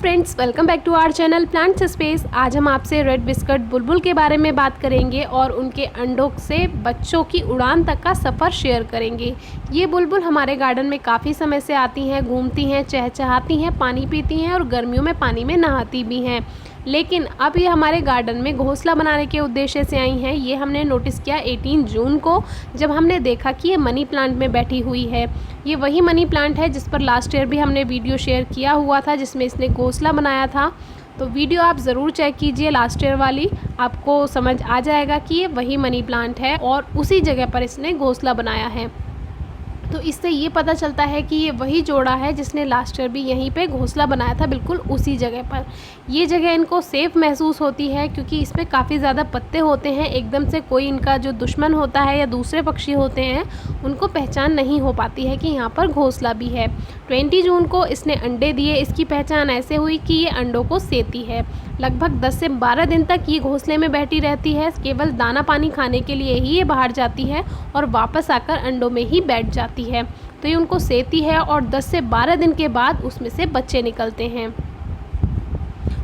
Friends, welcome back to our channel plants space. आज हम आपसे रेड बिस्कट बुलबुल के बारे में बात करेंगे और उनके अंडों से बच्चों की उड़ान तक का सफ़र शेयर करेंगे। ये बुलबुल हमारे गार्डन में काफ़ी समय से आती हैं, घूमती हैं, चहचहाती हैं, पानी पीती हैं और गर्मियों में पानी में नहाती भी हैं। लेकिन अब ये हमारे गार्डन में घोंसला बनाने के उद्देश्य से आई हैं। ये हमने नोटिस किया 18 जून को, जब हमने देखा कि ये मनी प्लांट में बैठी हुई है। ये वही मनी प्लांट है जिस पर लास्ट ईयर भी हमने वीडियो शेयर किया हुआ था, जिसमें इसने घोंसला बनाया था। तो वीडियो आप ज़रूर चेक कीजिए लास्ट ईयर वाली, आपको समझ आ जाएगा कि ये वही मनी प्लांट है और उसी जगह पर इसने घोंसला बनाया है। तो इससे ये पता चलता है कि ये वही जोड़ा है जिसने लास्ट ईयर भी यहीं पे घोंसला बनाया था, बिल्कुल उसी जगह पर। ये जगह इनको सेफ़ महसूस होती है क्योंकि इसमें काफ़ी ज़्यादा पत्ते होते हैं। एकदम से कोई इनका जो दुश्मन होता है या दूसरे पक्षी होते हैं, उनको पहचान नहीं हो पाती है कि यहाँ पर घोंसला भी है। 20 जून को इसने अंडे दिए। इसकी पहचान ऐसे हुई कि ये अंडों को सेती है। लगभग 10 से 12 दिन तक ये घोंसले में बैठी रहती है। केवल दाना पानी खाने के लिए ही ये बाहर जाती है और वापस आकर अंडों में ही बैठ जाती है। तो ये उनको सेती है और 10 से 12 दिन के बाद उसमें से बच्चे निकलते हैं।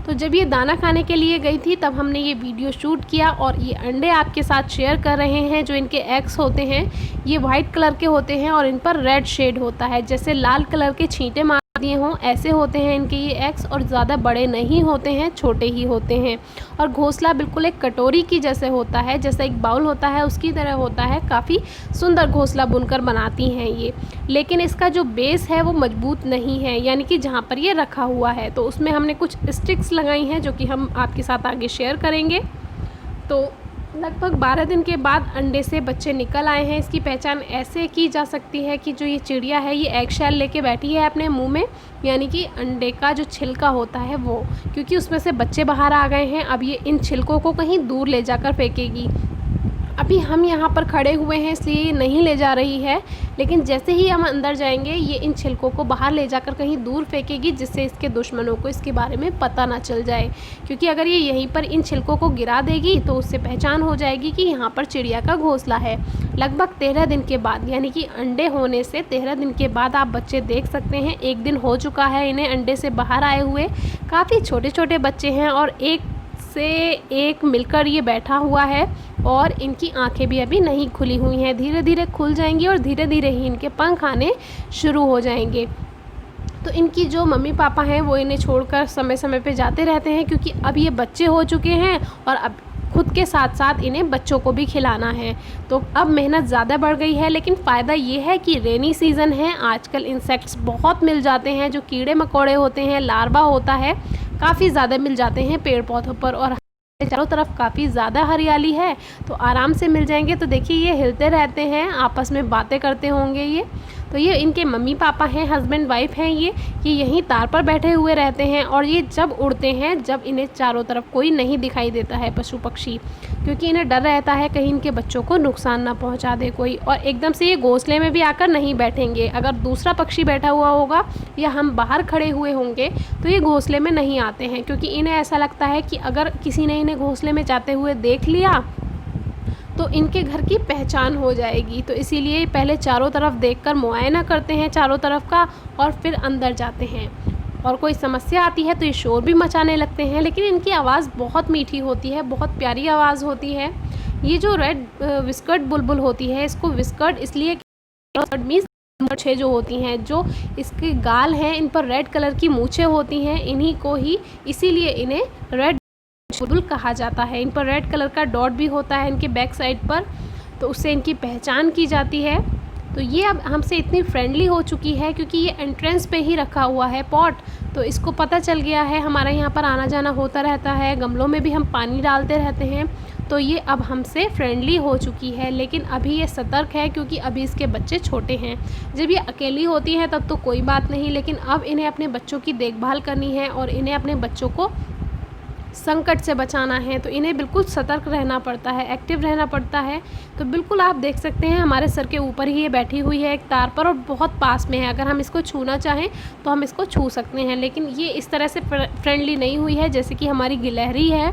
तो जब ये दाना खाने के लिए गई थी तब हमने ये वीडियो शूट किया और ये अंडे आपके साथ शेयर कर रहे हैं। जो इनके एग्स होते हैं ये वाइट कलर के होते हैं और इन पर रेड शेड होता है, जैसे लाल कलर के छींटे मार दिए हों ऐसे होते हैं इनके ये एग्स। और ज़्यादा बड़े नहीं होते हैं, छोटे ही होते हैं। और घोंसला बिल्कुल एक कटोरी की जैसे होता है, जैसा एक बाउल होता है उसकी तरह होता है। काफ़ी सुंदर घोंसला बुनकर बनाती हैं ये। लेकिन इसका जो बेस है वो मजबूत नहीं है, यानी कि जहाँ पर ये रखा हुआ है तो उसमें हमने कुछ स्टिक्स लगाई हैं जो कि हम आपके साथ आगे शेयर करेंगे। तो लगभग 12 दिन के बाद अंडे से बच्चे निकल आए हैं। इसकी पहचान ऐसे की जा सकती है कि जो ये चिड़िया है ये एग शेल लेके बैठी है अपने मुंह में, यानी कि अंडे का जो छिलका होता है वो, क्योंकि उसमें से बच्चे बाहर आ गए हैं। अब ये इन छिलकों को कहीं दूर ले जाकर फेंकेगी। अभी हम यहाँ पर खड़े हुए हैं इसलिए ये नहीं ले जा रही है, लेकिन जैसे ही हम अंदर जाएंगे ये इन छिलकों को बाहर ले जाकर कहीं दूर फेंकेगी, जिससे इसके दुश्मनों को इसके बारे में पता ना चल जाए। क्योंकि अगर ये यहीं पर इन छिलकों को गिरा देगी तो उससे पहचान हो जाएगी कि यहाँ पर चिड़िया का घोंसला है। लगभग 13 दिन के बाद, यानी कि अंडे होने से 13 दिन के बाद आप बच्चे देख सकते हैं। 1 दिन हो चुका है इन्हें अंडे से बाहर आए हुए। काफ़ी छोटे छोटे बच्चे हैं और एक से एक मिलकर ये बैठा हुआ है और इनकी आंखें भी अभी नहीं खुली हुई हैं। धीरे धीरे खुल जाएंगी और धीरे धीरे ही इनके पंख आने शुरू हो जाएंगे। तो इनकी जो मम्मी पापा हैं वो इन्हें छोड़कर समय समय पे जाते रहते हैं, क्योंकि अब ये बच्चे हो चुके हैं और अब खुद के साथ साथ इन्हें बच्चों को भी खिलाना है। तो अब मेहनत ज़्यादा बढ़ गई है, लेकिन फ़ायदा ये है कि रेनी सीज़न है। आजकल इंसेक्ट्स बहुत मिल जाते हैं, जो कीड़े मकोड़े होते हैं, लार्वा होता है, काफ़ी ज़्यादा मिल जाते हैं पेड़ पौधों पर। और चारों तरफ काफ़ी ज़्यादा हरियाली है तो आराम से मिल जाएंगे। तो देखिए ये हिलते रहते हैं, आपस में बातें करते होंगे ये। तो ये इनके मम्मी पापा हैं, हस्बैंड वाइफ हैं। ये यहीं तार पर बैठे हुए रहते हैं और ये जब उड़ते हैं जब इन्हें चारों तरफ कोई नहीं दिखाई देता है पशु पक्षी, क्योंकि इन्हें डर रहता है कहीं इनके बच्चों को नुकसान ना पहुंचा दे कोई। और एकदम से ये घोंसले में भी आकर नहीं बैठेंगे। अगर दूसरा पक्षी बैठा हुआ होगा या हम बाहर खड़े हुए होंगे तो ये घोंसले में नहीं आते हैं, क्योंकि इन्हें ऐसा लगता है कि अगर किसी ने इन्हें घोंसले में जाते हुए देख लिया तो इनके घर की पहचान हो जाएगी। तो इसीलिए पहले चारों तरफ देखकर मुआयना करते हैं चारों तरफ का और फिर अंदर जाते हैं। और कोई समस्या आती है तो ये शोर भी मचाने लगते हैं, लेकिन इनकी आवाज़ बहुत मीठी होती है, बहुत प्यारी आवाज़ होती है। ये जो रेड विस्कट बुलबुल होती है, इसको विस्कट इसलिए मीन्स मूंछें जो होती हैं, जो इसके गाल हैं इन पर रेड कलर की मूंछें होती हैं, इन्हीं को ही इसीलिए इन्हें रेड बुलबुल कहा जाता है। इन पर रेड कलर का डॉट भी होता है इनके बैक साइड पर, तो उससे इनकी पहचान की जाती है। तो ये अब हमसे इतनी फ्रेंडली हो चुकी है क्योंकि ये एंट्रेंस पे ही रखा हुआ है पॉट, तो इसको पता चल गया है हमारा यहाँ पर आना जाना होता रहता है। गमलों में भी हम पानी डालते रहते हैं, तो ये अब हमसे फ्रेंडली हो चुकी है। लेकिन अभी ये सतर्क है क्योंकि अभी इसके बच्चे छोटे हैं। जब ये अकेली होती है तब तो कोई बात नहीं, लेकिन अब इन्हें अपने बच्चों की देखभाल करनी है और इन्हें अपने बच्चों को संकट से बचाना है, तो इन्हें बिल्कुल सतर्क रहना पड़ता है, एक्टिव रहना पड़ता है। तो बिल्कुल आप देख सकते हैं हमारे सर के ऊपर ही ये बैठी हुई है एक तार पर और बहुत पास में है। अगर हम इसको छूना चाहें तो हम इसको छू सकते हैं, लेकिन ये इस तरह से फ्रेंडली नहीं हुई है जैसे कि हमारी गिलहरी है,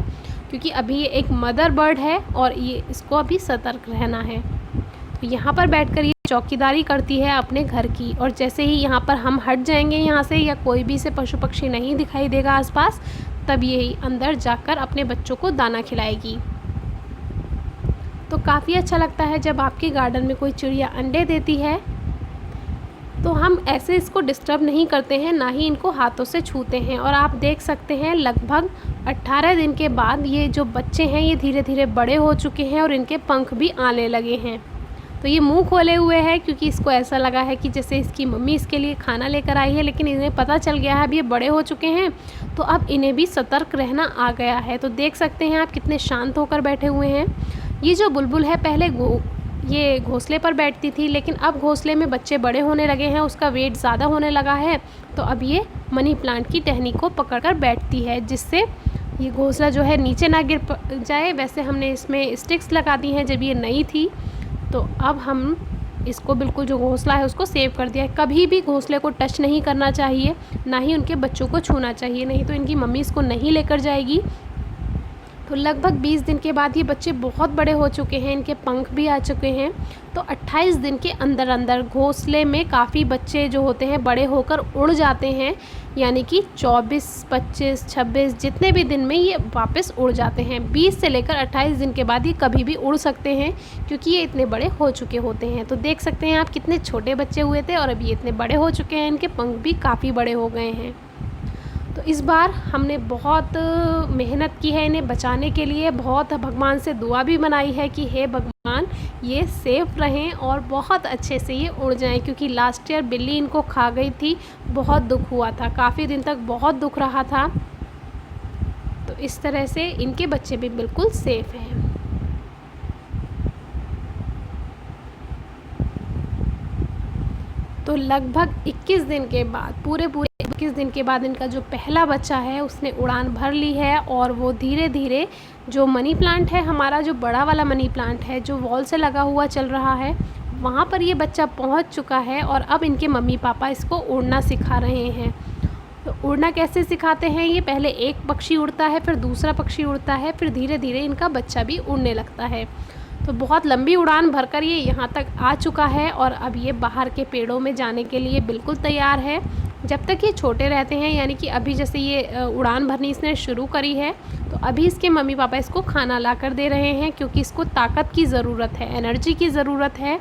क्योंकि अभी ये एक मदर बर्ड है और ये इसको अभी सतर्क रहना है। तो यहाँ पर बैठ कर चौकीदारी करती है अपने घर की। और जैसे ही यहाँ पर हम हट जाएंगे यहाँ से या कोई भी से पशु पक्षी नहीं दिखाई देगा आसपास, तब ये अंदर जाकर अपने बच्चों को दाना खिलाएगी। तो काफ़ी अच्छा लगता है जब आपके गार्डन में कोई चिड़िया अंडे देती है। तो हम ऐसे इसको डिस्टर्ब नहीं करते हैं, ना ही इनको हाथों से छूते हैं। और आप देख सकते हैं लगभग 18 दिन के बाद ये जो बच्चे हैं ये धीरे धीरे बड़े हो चुके हैं और इनके पंख भी आने लगे हैं। तो ये मुंह खोले हुए है क्योंकि इसको ऐसा लगा है कि जैसे इसकी मम्मी इसके लिए खाना लेकर आई है, लेकिन इन्हें पता चल गया है अब ये बड़े हो चुके हैं, तो अब इन्हें भी सतर्क रहना आ गया है। तो देख सकते हैं आप कितने शांत होकर बैठे हुए हैं। ये जो बुलबुल है पहले ये घोंसले पर बैठती थी, लेकिन अब घोंसले में बच्चे बड़े होने लगे हैं, उसका वेट ज़्यादा होने लगा है, तो अब ये मनी प्लांट की टहनी को पकड़कर बैठती है, जिससे ये घोंसला जो है नीचे ना गिर जाए। वैसे हमने इसमें स्टिक्स लगा दी हैं जब ये नई थी, तो अब हम इसको बिल्कुल जो घोंसला है उसको सेव कर दिया है। कभी भी घोंसले को टच नहीं करना चाहिए, ना ही उनके बच्चों को छूना चाहिए, नहीं तो इनकी मम्मी इसको नहीं लेकर जाएगी। तो लगभग 20 दिन के बाद ये बच्चे बहुत बड़े हो चुके हैं, इनके पंख भी आ चुके हैं। तो 28 दिन के अंदर अंदर घोंसले में काफ़ी बच्चे जो होते हैं बड़े होकर उड़ जाते हैं, यानी कि 24, 25, 26 जितने भी दिन में ये वापस उड़ जाते हैं। 20 से लेकर 28 दिन के बाद ये कभी भी उड़ सकते हैं क्योंकि ये इतने बड़े हो चुके होते हैं। तो देख सकते हैं आप कितने छोटे बच्चे हुए थे और अभी ये इतने बड़े हो चुके हैं, इनके पंख भी काफ़ी बड़े हो गए हैं। तो इस बार हमने बहुत मेहनत की है इन्हें बचाने के लिए, बहुत भगवान से दुआ भी बनाई है कि हे भगवान ये सेफ रहें और बहुत अच्छे से ये उड़ जाएं, क्योंकि लास्ट ईयर बिल्ली इनको खा गई थी, बहुत दुख हुआ था, काफ़ी दिन तक बहुत दुख रहा था। तो इस तरह से इनके बच्चे भी बिल्कुल सेफ हैं। तो लगभग 21 दिन के बाद पूरे 21 दिन के बाद इनका जो पहला बच्चा है उसने उड़ान भर ली है, और वो धीरे धीरे जो मनी प्लांट है हमारा, जो बड़ा वाला मनी प्लांट है जो वॉल से लगा हुआ चल रहा है, वहाँ पर ये बच्चा पहुँच चुका है। और अब इनके मम्मी पापा इसको उड़ना सिखा रहे हैं। तो उड़ना कैसे सिखाते हैं, ये पहले एक पक्षी उड़ता है, फिर दूसरा पक्षी उड़ता है, फिर धीरे धीरे इनका बच्चा भी उड़ने लगता है। तो बहुत लंबी उड़ान भरकर ये यहाँ तक आ चुका है और अब ये बाहर के पेड़ों में जाने के लिए बिल्कुल तैयार है। जब तक ये छोटे रहते हैं, यानी कि अभी जैसे ये उड़ान भरनी इसने शुरू करी है, तो अभी इसके मम्मी पापा इसको खाना ला कर दे रहे हैं, क्योंकि इसको ताकत की ज़रूरत है, एनर्जी की ज़रूरत है।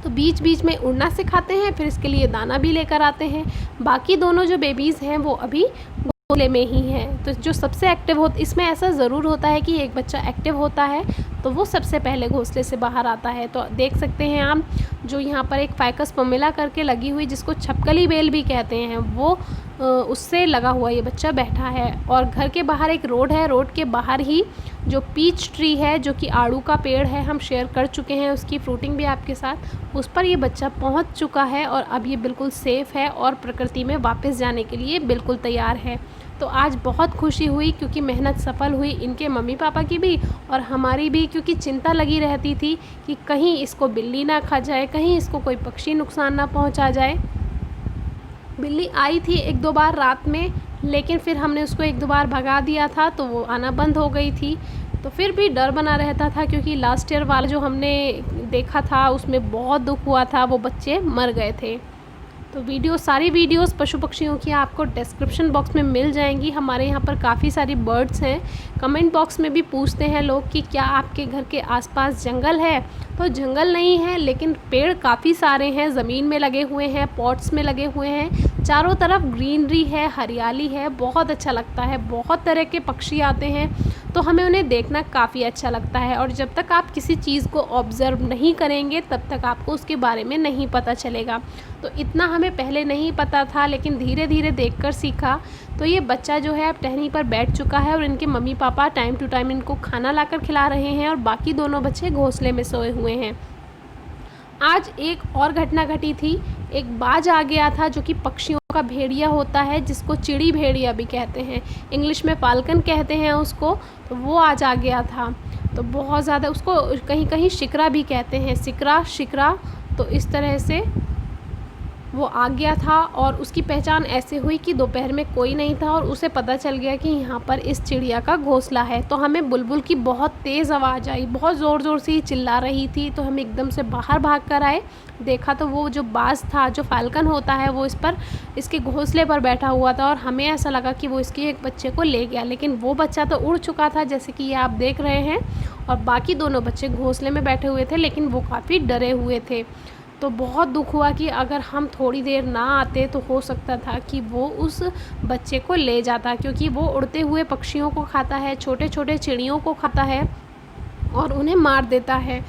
तो बीच बीच में उड़ना सिखाते हैं, फिर इसके लिए दाना भी लेकर आते हैं। बाकी दोनों जो बेबीज़ हैं वो अभी घोंसले में ही हैं। तो जो सबसे एक्टिव हो, इसमें ऐसा ज़रूर होता है कि एक बच्चा एक्टिव होता है तो वो सबसे पहले घोंसले से बाहर आता है। तो देख सकते हैं आप, जो यहाँ पर एक फाइकस पमेला करके लगी हुई, जिसको छपकली बेल भी कहते हैं, वो उससे लगा हुआ ये बच्चा बैठा है। और घर के बाहर एक रोड है, रोड के बाहर ही जो पीच ट्री है, जो कि आड़ू का पेड़ है, हम शेयर कर चुके हैं उसकी फ्रूटिंग भी आपके साथ, उस पर ये बच्चा पहुँच चुका है और अब ये बिल्कुल सेफ़ है और प्रकृति में वापस जाने के लिए बिल्कुल तैयार है। तो आज बहुत खुशी हुई क्योंकि मेहनत सफल हुई, इनके मम्मी पापा की भी और हमारी भी, क्योंकि चिंता लगी रहती थी कि कहीं इसको बिल्ली ना खा जाए, कहीं इसको कोई पक्षी नुकसान ना पहुंचा जाए। बिल्ली आई थी 1-2 बार रात में, लेकिन फिर हमने उसको 1-2 बार भगा दिया था तो वो आना बंद हो गई थी। तो फिर भी डर बना रहता था, क्योंकि लास्ट ईयर वाला जो हमने देखा था उसमें बहुत दुख हुआ था, वो बच्चे मर गए थे। तो सारी वीडियोस पशु पक्षियों की आपको डिस्क्रिप्शन बॉक्स में मिल जाएंगी। हमारे यहाँ पर काफ़ी सारी बर्ड्स हैं। कमेंट बॉक्स में भी पूछते हैं लोग कि क्या आपके घर के आसपास जंगल है, तो जंगल नहीं है, लेकिन पेड़ काफ़ी सारे हैं, ज़मीन में लगे हुए हैं, पॉट्स में लगे हुए हैं, चारों तरफ ग्रीनरी है, हरियाली है, बहुत अच्छा लगता है। बहुत तरह के पक्षी आते हैं तो हमें उन्हें देखना काफ़ी अच्छा लगता है। और जब तक आप किसी चीज़ को ऑब्ज़र्व नहीं करेंगे तब तक आपको उसके बारे में नहीं पता चलेगा। तो इतना हमें पहले नहीं पता था, लेकिन धीरे धीरे देखकर सीखा। तो ये बच्चा जो है अब टहनी पर बैठ चुका है और इनके mummy papa time to time इनको खाना लाकर खिला रहे हैं और बाकी दोनों बच्चे घोंसले में सोए हुए हैं। आज एक और घटना घटी थी। एक बाज आ गया था जो कि पक्षियों का भेड़िया होता है, जिसको चिड़ी भेड़िया भी कहते हैं, इंग्लिश में फाल्कन कहते हैं उसको। तो वो आज आ गया था, तो बहुत ज़्यादा, उसको कहीं कहीं शिकरा भी कहते हैं, शिकरा। तो इस तरह से वो आ गया था और उसकी पहचान ऐसे हुई कि दोपहर में कोई नहीं था और उसे पता चल गया कि यहाँ पर इस चिड़िया का घोंसला है। तो हमें बुलबुल की बहुत तेज़ आवाज़ आई, बहुत ज़ोर-ज़ोर से ही चिल्ला रही थी। तो हम एकदम से बाहर भाग कर आए, देखा तो वो जो बाज़ था, जो फ़ाल्कन होता है, वो इसके घोंसले पर बैठा हुआ था और हमें ऐसा लगा कि वो इसके एक बच्चे को ले गया। लेकिन वो बच्चा तो उड़ चुका था, जैसे कि ये आप देख रहे हैं, और बाकी दोनों बच्चे घोंसले में बैठे हुए थे, लेकिन वो काफ़ी डरे हुए थे। तो बहुत दुख हुआ कि अगर हम थोड़ी देर ना आते तो हो सकता था कि वो उस बच्चे को ले जाता, क्योंकि वो उड़ते हुए पक्षियों को खाता है, छोटे-छोटे चिड़ियों को खाता है और उन्हें मार देता है।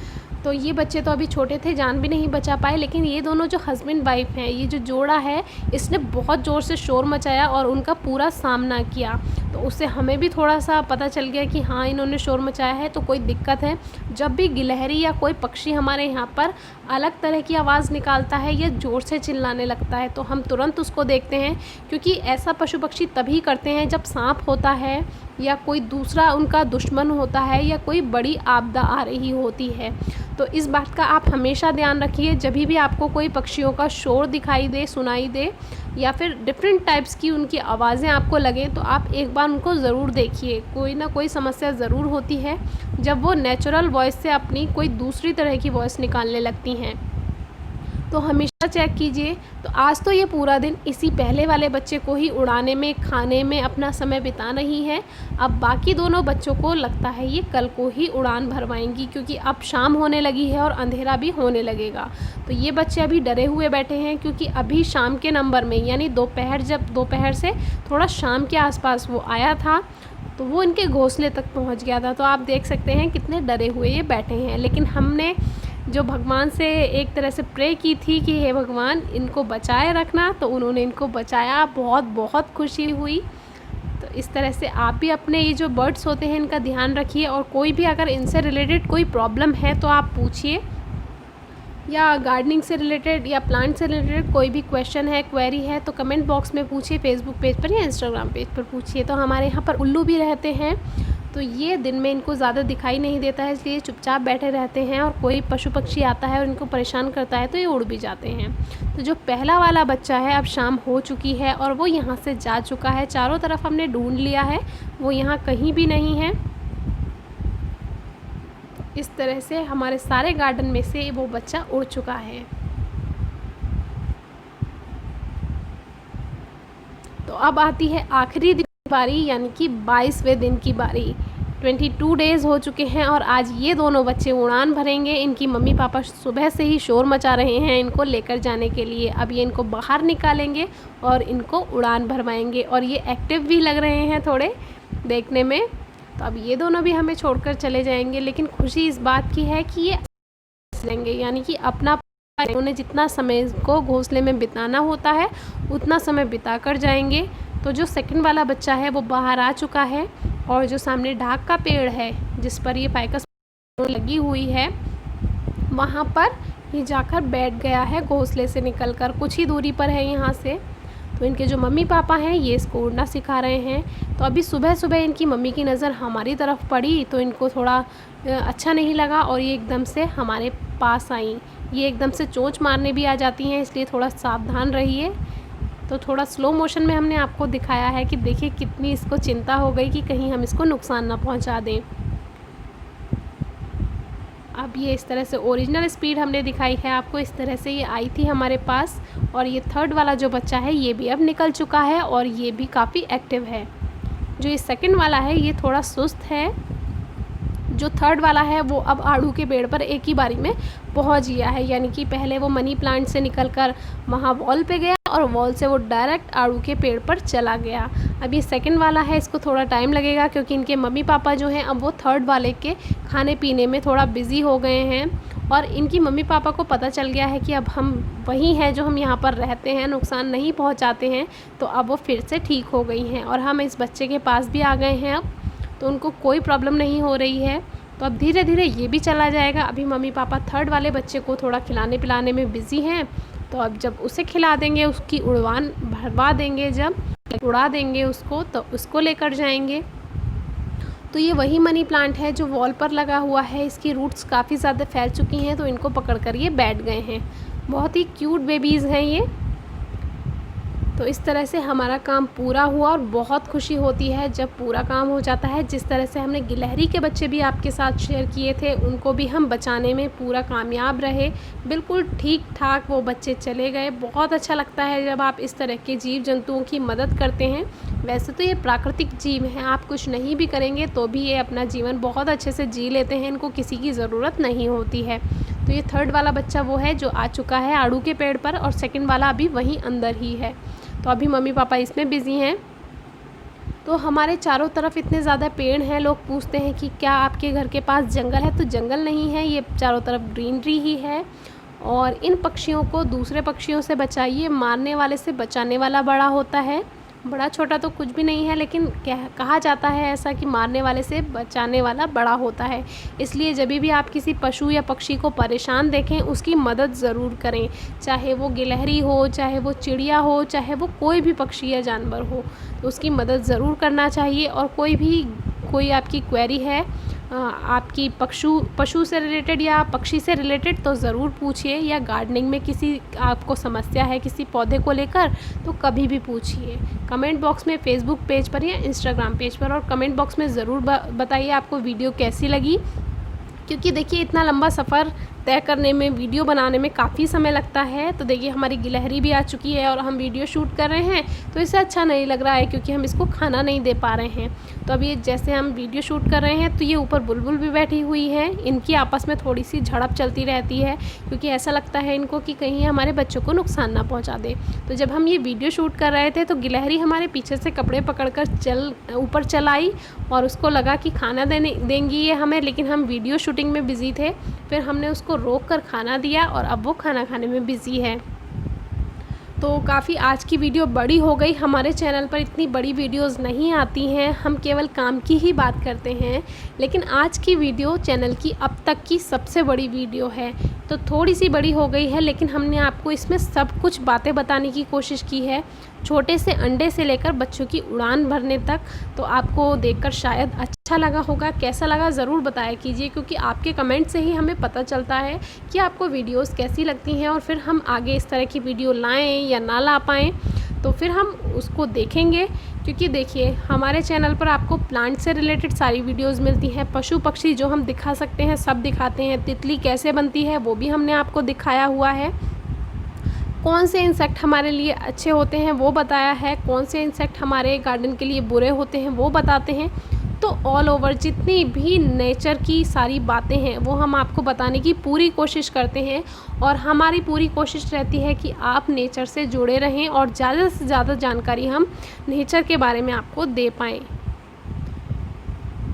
तो ये बच्चे तो अभी छोटे थे, जान भी नहीं बचा पाए, लेकिन ये दोनों जो हस्बैंड वाइफ हैं, ये जो जोड़ा है, इसने बहुत ज़ोर से शोर मचाया और उनका पूरा सामना किया। तो उससे हमें भी थोड़ा-सा पता चल गया कि हाँ, इन्होंने शोर मचाया है तो कोई दिक्कत है। जब भी गिलहरी या कोई पक्षी हमारे यहाँ पर अलग तरह की आवाज़ निकालता है या ज़ोर से चिल्लाने लगता है, तो हम तुरंत उसको देखते हैं, क्योंकि ऐसा पशु-पक्षी तभी करते हैं जब साँप होता है या कोई दूसरा उनका दुश्मन होता है या कोई बड़ी आपदा आ रही होती है। तो इस बात का आप हमेशा ध्यान रखिए, जभी भी आपको कोई पक्षियों का शोर दिखाई दे, सुनाई दे या फिर डिफरेंट टाइप्स की उनकी आवाज़ें आपको लगें, तो आप एक बार उनको ज़रूर देखिए। कोई ना कोई समस्या ज़रूर होती है जब वो नेचुरल वॉइस से अपनी कोई दूसरी तरह की वॉइस निकालने लगती हैं। तो हमेशा चेक कीजिए। तो आज तो ये पूरा दिन इसी पहले वाले बच्चे को ही उड़ाने में, खाने में अपना समय बिता रही है। अब बाकी दोनों बच्चों को लगता है ये कल को ही उड़ान भरवाएंगी, क्योंकि अब शाम होने लगी है और अंधेरा भी होने लगेगा। तो ये बच्चे अभी डरे हुए बैठे हैं, क्योंकि अभी शाम के नंबर में, यानी जब दोपहर से थोड़ा शाम के आसपास वो आया था, तो वो इनके घोंसले तक पहुंच गया था। तो आप देख सकते हैं कितने डरे हुए ये बैठे हैं। लेकिन हमने जो भगवान से एक तरह से प्रे की थी कि हे भगवान, इनको बचाए रखना, तो उन्होंने इनको बचाया। बहुत बहुत खुशी हुई। तो इस तरह से आप भी अपने ये जो बर्ड्स होते हैं इनका ध्यान रखिए, और कोई भी अगर इनसे रिलेटेड कोई प्रॉब्लम है तो आप पूछिए, या गार्डनिंग से रिलेटेड या प्लांट से रिलेटेड कोई भी क्वेश्चन है, क्वेरी है, तो कमेंट बॉक्स में पूछिए, फेसबुक पेज पर या इंस्टाग्राम पेज पर पूछिए। तो हमारे यहाँ पर उल्लू भी रहते हैं, तो ये दिन में इनको ज़्यादा दिखाई नहीं देता है, इसलिए चुपचाप बैठे रहते हैं, और कोई पशु पक्षी आता है और इनको परेशान करता है तो ये उड़ भी जाते हैं। तो जो पहला वाला बच्चा है, अब शाम हो चुकी है और वो यहाँ से जा चुका है। चारों तरफ हमने ढूंढ लिया है, वो यहाँ कहीं भी नहीं है। इस तरह से हमारे सारे गार्डन में से वो बच्चा उड़ चुका है। तो अब आती है आखिरी दिन की बारी, यानी कि 22वें दिन की बारी। 22 डेज़ हो चुके हैं और आज ये दोनों बच्चे उड़ान भरेंगे। इनकी मम्मी पापा सुबह से ही शोर मचा रहे हैं इनको लेकर जाने के लिए। अब ये इनको बाहर निकालेंगे और इनको उड़ान भरवाएंगे, और ये एक्टिव भी लग रहे हैं थोड़े देखने में। तो अब ये दोनों भी हमें छोड़कर चले जाएंगे, लेकिन खुशी इस बात की है कि ये लेंगे, यानी कि अपना उन्हें जितना समय को घोंसले में बिताना होता है उतना समय बिता कर जाएंगे। तो जो सेकंड वाला बच्चा है वो बाहर आ चुका है, और जो सामने ढाक का पेड़ है जिस पर ये फाइकस लगी हुई है, वहाँ पर ये जाकर बैठ गया है घोंसले से निकलकर। कुछ ही दूरी पर है यहाँ से। तो इनके जो मम्मी पापा हैं ये इसको उड़ना सिखा रहे हैं। तो अभी सुबह सुबह इनकी मम्मी की नज़र हमारी तरफ पड़ी, तो इनको थोड़ा अच्छा नहीं लगा और ये एकदम से हमारे पास आई। ये एकदम से चोंच मारने भी आ जाती हैं, इसलिए थोड़ा सावधान रहिए। तो थोड़ा स्लो मोशन में हमने आपको दिखाया है कि देखिए कितनी इसको चिंता हो गई कि कहीं हम इसको नुकसान ना पहुंचा दें। अब ये इस तरह से ओरिजिनल स्पीड हमने दिखाई है आपको, इस तरह से ये आई थी हमारे पास। और ये थर्ड वाला जो बच्चा है ये भी अब निकल चुका है और ये भी काफ़ी एक्टिव है। जो ये सेकंड वाला है ये थोड़ा सुस्त है। जो थर्ड वाला है वो अब आड़ू के पेड़ पर एक ही बारी में पहुंच गया है, यानी कि पहले वो मनी प्लांट से निकलकर वहाँ वॉल पे गया और वॉल से वो डायरेक्ट आड़ू के पेड़ पर चला गया। अब ये सेकंड वाला है, इसको थोड़ा टाइम लगेगा क्योंकि इनके मम्मी पापा जो हैं अब वो थर्ड वाले के खाने पीने में थोड़ा बिज़ी हो गए हैं, और इनकी मम्मी पापा को पता चल गया है कि अब हम वही हैं जो हम यहाँ पर रहते हैं, नुकसान नहीं पहुँचाते हैं। तो अब वो फिर से ठीक हो गई हैं और हम इस बच्चे के पास भी आ गए हैं अब, तो उनको कोई प्रॉब्लम नहीं हो रही है। तो अब धीरे धीरे ये भी चला जाएगा। अभी मम्मी पापा थर्ड वाले बच्चे को थोड़ा खिलाने पिलाने में बिज़ी हैं, तो अब जब उसे खिला देंगे, उसकी उड़वान भरवा देंगे, जब उड़ा देंगे उसको, तो उसको लेकर जाएंगे। तो ये वही मनी प्लांट है जो वॉल पर लगा हुआ है। इसकी रूट्स काफ़ी ज़्यादा फैल चुकी हैं, तो इनको पकड़कर ये बैठ गए हैं। बहुत ही क्यूट बेबीज़ हैं ये। तो इस तरह से हमारा काम पूरा हुआ और बहुत खुशी होती है जब पूरा काम हो जाता है। जिस तरह से हमने गिलहरी के बच्चे भी आपके साथ शेयर किए थे, उनको भी हम बचाने में पूरा कामयाब रहे, बिल्कुल ठीक ठाक वो बच्चे चले गए। बहुत अच्छा लगता है जब आप इस तरह के जीव जंतुओं की मदद करते हैं। वैसे तो ये प्राकृतिक जीव हैं, आप कुछ नहीं भी करेंगे तो भी ये अपना जीवन बहुत अच्छे से जी लेते हैं, इनको किसी की ज़रूरत नहीं होती है। तो ये थर्ड वाला बच्चा वो है जो आ चुका है आड़ू के पेड़ पर, और सेकंड वाला अभी वहीं अंदर ही है। तो अभी मम्मी पापा इसमें बिज़ी हैं। तो हमारे चारों तरफ इतने ज़्यादा पेड़ हैं, लोग पूछते हैं कि क्या आपके घर के पास जंगल है? तो जंगल नहीं है, ये चारों तरफ ग्रीनरी ही है। और इन पक्षियों को दूसरे पक्षियों से बचाइए, मारने वाले से बचाने वाला बड़ा होता है। बड़ा छोटा तो कुछ भी नहीं है, लेकिन कहा जाता है ऐसा कि मारने वाले से बचाने वाला बड़ा होता है। इसलिए जब भी आप किसी पशु या पक्षी को परेशान देखें, उसकी मदद ज़रूर करें, चाहे वो गिलहरी हो, चाहे वो चिड़िया हो, चाहे वो कोई भी पक्षी या जानवर हो, तो उसकी मदद ज़रूर करना चाहिए। और कोई आपकी क्वेरी है आपकी पशु से रिलेटेड या पक्षी से रिलेटेड, तो ज़रूर पूछिए। या गार्डनिंग में किसी आपको समस्या है किसी पौधे को लेकर, तो कभी भी पूछिए कमेंट बॉक्स में, फेसबुक पेज पर या इंस्टाग्राम पेज पर। और कमेंट बॉक्स में ज़रूर बताइए आपको वीडियो कैसी लगी, क्योंकि देखिए इतना लंबा सफ़र तय करने में, वीडियो बनाने में काफ़ी समय लगता है। तो देखिए हमारी गिलहरी भी आ चुकी है और हम वीडियो शूट कर रहे हैं, तो इसे अच्छा नहीं लग रहा है क्योंकि हम इसको खाना नहीं दे पा रहे हैं। तो अभी जैसे हम वीडियो शूट कर रहे हैं तो ये ऊपर बुलबुल भी बैठी हुई है, इनकी आपस में थोड़ी सी झड़प चलती रहती है, क्योंकि ऐसा लगता है इनको कि कहीं हमारे बच्चों को नुकसान ना पहुँचा दे। तो जब हम ये वीडियो शूट कर रहे थे तो गिलहरी हमारे पीछे से कपड़े पकड़कर ऊपर चल आई, और उसको लगा कि खाना देंगी ये हमें, लेकिन हम वीडियो शूटिंग में बिज़ी थे। फिर हमने उसको रोक कर खाना दिया और अब वो खाना खाने में बिज़ी है। तो काफ़ी आज की वीडियो बड़ी हो गई। हमारे चैनल पर इतनी बड़ी वीडियोस नहीं आती हैं, हम केवल काम की ही बात करते हैं, लेकिन आज की वीडियो चैनल की अब तक की सबसे बड़ी वीडियो है। तो थोड़ी सी बड़ी हो गई है, लेकिन हमने आपको इसमें सब कुछ बातें बताने की कोशिश की है, छोटे से अंडे से लेकर बच्चों की उड़ान भरने तक। तो आपको देखकर शायद अच्छा लगा होगा, कैसा लगा ज़रूर बताया कीजिए, क्योंकि आपके कमेंट से ही हमें पता चलता है कि आपको वीडियोस कैसी लगती हैं, और फिर हम आगे इस तरह की वीडियो लाएं या ना ला पाएँ तो फिर हम उसको देखेंगे। क्योंकि देखिए हमारे चैनल पर आपको प्लांट से रिलेटेड सारी वीडियोस मिलती हैं, पशु पक्षी जो हम दिखा सकते हैं सब दिखाते हैं, तितली कैसे बनती है वो भी हमने आपको दिखाया हुआ है, कौन से इंसेक्ट हमारे लिए अच्छे होते हैं वो बताया है, कौन से इंसेक्ट हमारे गार्डन के लिए बुरे होते हैं वो बताते हैं। तो ऑल ओवर जितनी भी नेचर की सारी बातें हैं वो हम आपको बताने की पूरी कोशिश करते हैं, और हमारी पूरी कोशिश रहती है कि आप नेचर से जुड़े रहें और ज़्यादा से ज़्यादा जानकारी हम नेचर के बारे में आपको दे पाएँ।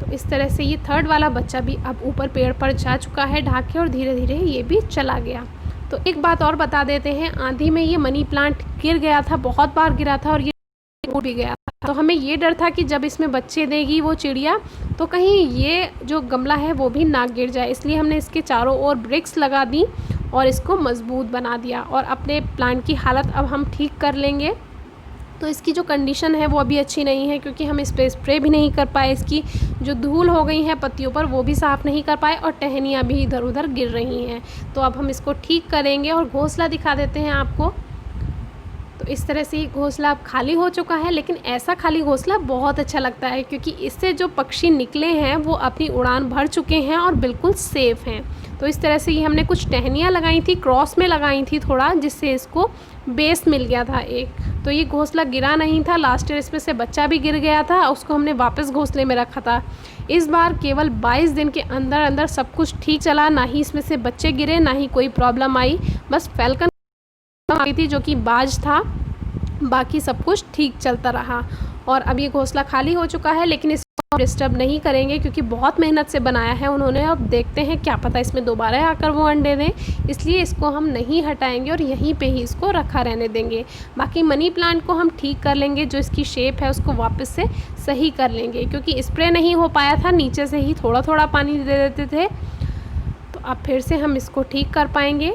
तो इस तरह से ये थर्ड वाला बच्चा भी अब ऊपर पेड़ पर जा चुका है ढाक के, और धीरे धीरे ये भी चला गया। तो एक बात और बता देते हैं, आंधी में ये मनी प्लांट गिर गया था, बहुत बार गिरा था और ये टूट भी गया था। तो हमें ये डर था कि जब इसमें बच्चे देगी वो चिड़िया, तो कहीं ये जो गमला है वो भी ना गिर जाए, इसलिए हमने इसके चारों ओर ब्रिक्स लगा दी और इसको मजबूत बना दिया। और अपने प्लांट की हालत अब हम ठीक कर लेंगे। तो इसकी जो कंडीशन है वो अभी अच्छी नहीं है, क्योंकि हम इस पर स्प्रे भी नहीं कर पाए, इसकी जो धूल हो गई है पत्तियों पर वो भी साफ़ नहीं कर पाए, और टहनियाँ भी इधर उधर गिर रही हैं। तो अब हम इसको ठीक करेंगे और घोंसला दिखा देते हैं आपको। तो इस तरह से ये घोंसला अब खाली हो चुका है, लेकिन ऐसा खाली घोंसला बहुत अच्छा लगता है, क्योंकि इससे जो पक्षी निकले हैं वो अपनी उड़ान भर चुके हैं और बिल्कुल सेफ़ हैं। तो इस तरह से ये हमने कुछ टहनियाँ लगाई थी, क्रॉस में लगाई थी थोड़ा, जिससे इसको बेस मिल गया था एक। तो ये घोंसला गिरा नहीं था, लास्ट ईयर इसमें से बच्चा भी गिर गया था, उसको हमने वापस घोंसले में रखा था। इस बार केवल 22 दिन के अंदर अंदर सब कुछ ठीक चला, ना ही इसमें से बच्चे गिरे, ना ही कोई प्रॉब्लम आई। बस फैल्कन आई थी जो कि बाज था, बाकी सब कुछ ठीक चलता रहा। और अब ये घोंसला खाली हो चुका है, लेकिन इसको डिस्टर्ब नहीं करेंगे क्योंकि बहुत मेहनत से बनाया है उन्होंने। अब देखते हैं, क्या पता इसमें दोबारा आकर वो अंडे दें, इसलिए इसको हम नहीं हटाएंगे और यहीं पे ही इसको रखा रहने देंगे। बाकी मनी प्लांट को हम ठीक कर लेंगे, जो इसकी शेप है उसको वापस से सही कर लेंगे, क्योंकि स्प्रे नहीं हो पाया था, नीचे से ही थोड़ा थोड़ा पानी दे देते थे। तो अब फिर से हम इसको ठीक कर पाएंगे।